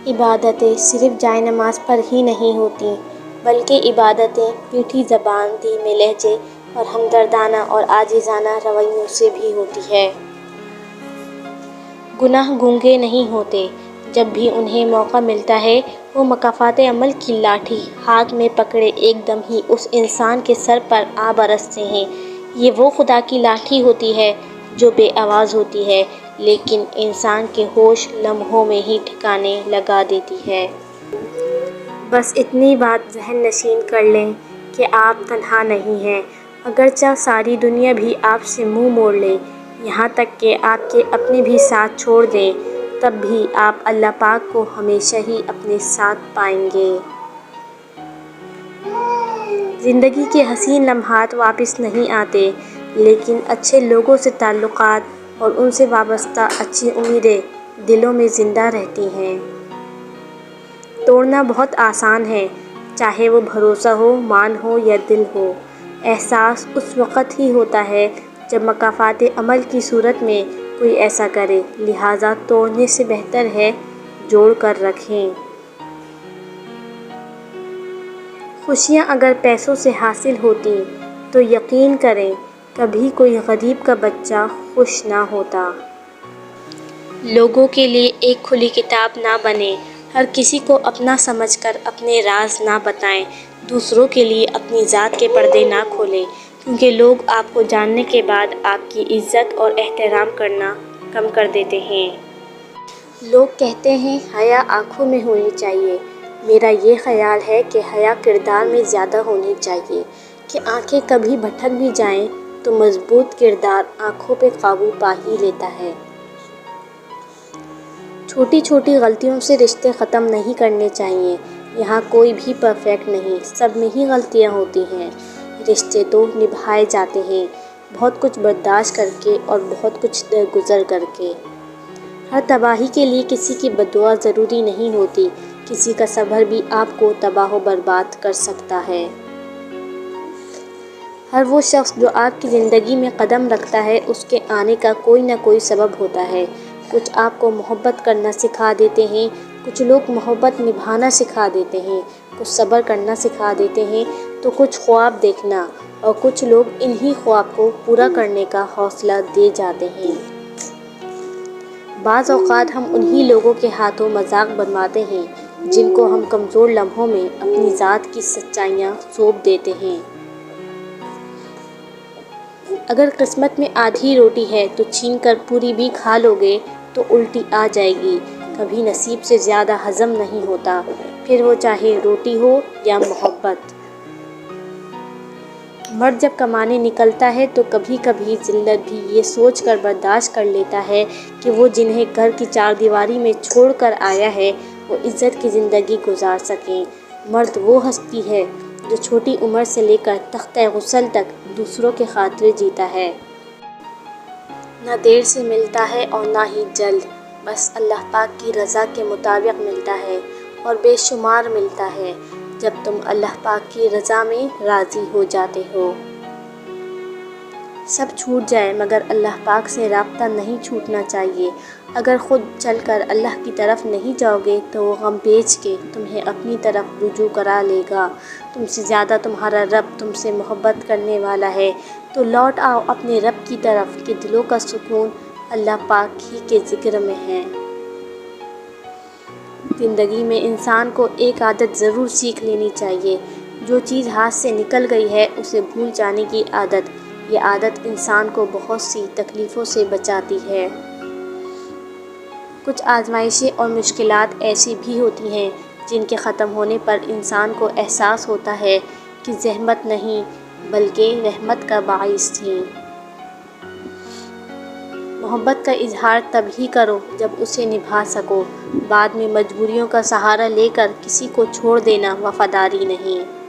عبادتیں صرف جائے نماز پر ہی نہیں ہوتی، بلکہ عبادتیں میٹھی زبان، دھیمے لہجے اور ہمدردانہ اور عاجزانہ رویوں سے بھی ہوتی ہے۔ گناہ گونگے نہیں ہوتے۔ جب بھی انہیں موقع ملتا ہے وہ مکافات عمل کی لاٹھی ہاتھ میں پکڑے ایک دم ہی اس انسان کے سر پر آ برستے ہیں۔ یہ وہ خدا کی لاٹھی ہوتی ہے جو بے آواز ہوتی ہے، لیکن انسان کے ہوش لمحوں میں ہی ٹھکانے لگا دیتی ہے۔ بس اتنی بات ذہن نشین کر لیں کہ آپ تنہا نہیں ہیں، اگرچہ ساری دنیا بھی آپ سے منہ موڑ لے، یہاں تک کہ آپ کے اپنے بھی ساتھ چھوڑ دیں، تب بھی آپ اللہ پاک کو ہمیشہ ہی اپنے ساتھ پائیں گے۔ زندگی کے حسین لمحات واپس نہیں آتے، لیکن اچھے لوگوں سے تعلقات اور ان سے وابستہ اچھی امیدیں دلوں میں زندہ رہتی ہیں۔ توڑنا بہت آسان ہے، چاہے وہ بھروسہ ہو، مان ہو یا دل ہو۔ احساس اس وقت ہی ہوتا ہے جب مکافات عمل کی صورت میں کوئی ایسا کرے، لہٰذا توڑنے سے بہتر ہے جوڑ کر رکھیں۔ خوشیاں اگر پیسوں سے حاصل ہوتیں تو یقین کریں کبھی کوئی غریب کا بچہ خوش نہ ہوتا۔ لوگوں کے لیے ایک کھلی کتاب نہ بنیں، ہر کسی کو اپنا سمجھ کر اپنے راز نہ بتائیں، دوسروں کے لیے اپنی ذات کے پردے نہ کھولیں، کیونکہ لوگ آپ کو جاننے کے بعد آپ کی عزت اور احترام کرنا کم کر دیتے ہیں۔ لوگ کہتے ہیں حیا آنکھوں میں ہونی چاہیے، میرا یہ خیال ہے کہ حیا کردار میں زیادہ ہونی چاہیے کہ آنکھیں کبھی بھٹک بھی جائیں تو مضبوط کردار آنکھوں پہ قابو پا ہی لیتا ہے۔ چھوٹی چھوٹی غلطیوں سے رشتے ختم نہیں کرنے چاہیے، یہاں کوئی بھی پرفیکٹ نہیں، سب میں ہی غلطیاں ہوتی ہیں، رشتے تو نبھائے جاتے ہیں بہت کچھ برداشت کر کے اور بہت کچھ درگزر کر کے۔ ہر تباہی کے لیے کسی کی بددعا ضروری نہیں ہوتی، کسی کا صبر بھی آپ کو تباہ و برباد کر سکتا ہے۔ ہر وہ شخص جو آپ کی زندگی میں قدم رکھتا ہے اس کے آنے کا کوئی نہ کوئی سبب ہوتا ہے۔ کچھ آپ کو محبت کرنا سکھا دیتے ہیں، کچھ لوگ محبت نبھانا سکھا دیتے ہیں، کچھ صبر کرنا سکھا دیتے ہیں تو کچھ خواب دیکھنا، اور کچھ لوگ انہی خواب کو پورا کرنے کا حوصلہ دے جاتے ہیں۔ بعض اوقات ہم انہی لوگوں کے ہاتھوں مذاق بنواتے ہیں جن کو ہم کمزور لمحوں میں اپنی ذات کی سچائیاں سونپ دیتے ہیں۔ اگر قسمت میں آدھی روٹی ہے تو چھین کر پوری بھی کھا لو گے تو الٹی آ جائے گی، کبھی نصیب سے زیادہ ہضم نہیں ہوتا، پھر وہ چاہے روٹی ہو یا محبت۔ مرد جب کمانے نکلتا ہے تو کبھی کبھی ذلت بھی یہ سوچ کر برداشت کر لیتا ہے کہ وہ جنہیں گھر کی چار دیواری میں چھوڑ کر آیا ہے وہ عزت کی زندگی گزار سکیں۔ مرد وہ ہستی ہے جو چھوٹی عمر سے لے کر تختہ غسل تک دوسروں کے خاطر جیتا ہے۔ نہ دیر سے ملتا ہے اور نہ ہی جلد، بس اللہ پاک کی رضا کے مطابق ملتا ہے، اور بے شمار ملتا ہے جب تم اللہ پاک کی رضا میں راضی ہو جاتے ہو۔ سب چھوٹ جائے مگر اللہ پاک سے رابطہ نہیں چھوٹنا چاہیے۔ اگر خود چل کر اللہ کی طرف نہیں جاؤ گے تو وہ غم بیچ کے تمہیں اپنی طرف رجوع کرا لے گا۔ تم سے زیادہ تمہارا رب تم سے محبت کرنے والا ہے، تو لوٹ آؤ اپنے رب کی طرف کہ دلوں کا سکون اللہ پاک ہی کے ذکر میں ہے۔ زندگی میں انسان کو ایک عادت ضرور سیکھ لینی چاہیے، جو چیز ہاتھ سے نکل گئی ہے اسے بھول جانے کی عادت۔ یہ عادت انسان کو بہت سی تکلیفوں سے بچاتی ہے۔ کچھ آزمائشیں اور مشکلات ایسی بھی ہوتی ہیں جن کے ختم ہونے پر انسان کو احساس ہوتا ہے کہ زحمت نہیں بلکہ رحمت کا باعث تھیں۔ محبت کا اظہار تب ہی کرو جب اسے نبھا سکو، بعد میں مجبوریوں کا سہارا لے کر کسی کو چھوڑ دینا وفاداری نہیں۔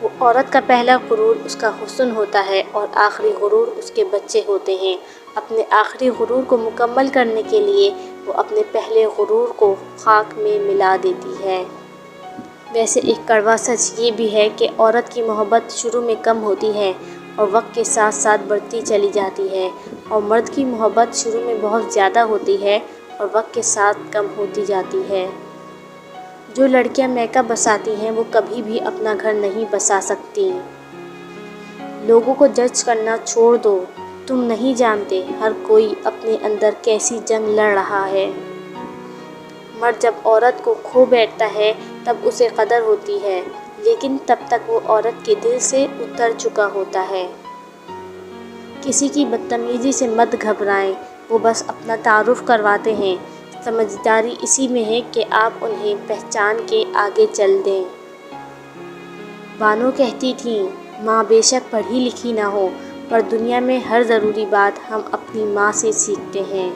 وہ عورت کا پہلا غرور اس کا حسن ہوتا ہے اور آخری غرور اس کے بچے ہوتے ہیں۔ اپنے آخری غرور کو مکمل کرنے کے لیے وہ اپنے پہلے غرور کو خاک میں ملا دیتی ہے۔ ویسے ایک کڑوا سچ یہ بھی ہے کہ عورت کی محبت شروع میں کم ہوتی ہے اور وقت کے ساتھ ساتھ بڑھتی چلی جاتی ہے، اور مرد کی محبت شروع میں بہت زیادہ ہوتی ہے اور وقت کے ساتھ کم ہوتی جاتی ہے۔ جو لڑکیاں میک اپ بساتی ہیں وہ کبھی بھی اپنا گھر نہیں بسا سکتی۔ لوگوں کو جج کرنا چھوڑ دو، تم نہیں جانتے ہر کوئی اپنے اندر کیسی جنگ لڑ رہا ہے۔ مرد جب عورت کو کھو بیٹھتا ہے تب اسے قدر ہوتی ہے، لیکن تب تک وہ عورت کے دل سے اتر چکا ہوتا ہے۔ کسی کی بدتمیزی سے مت گھبرائیں، وہ بس اپنا تعارف کرواتے ہیں۔ سمجھداری اسی میں ہے کہ آپ انہیں پہچان کے آگے چل دیں۔ بانو کہتی تھیں، ماں بے شک پڑھی لکھی نہ ہو، پر دنیا میں ہر ضروری بات ہم اپنی ماں سے سیکھتے ہیں۔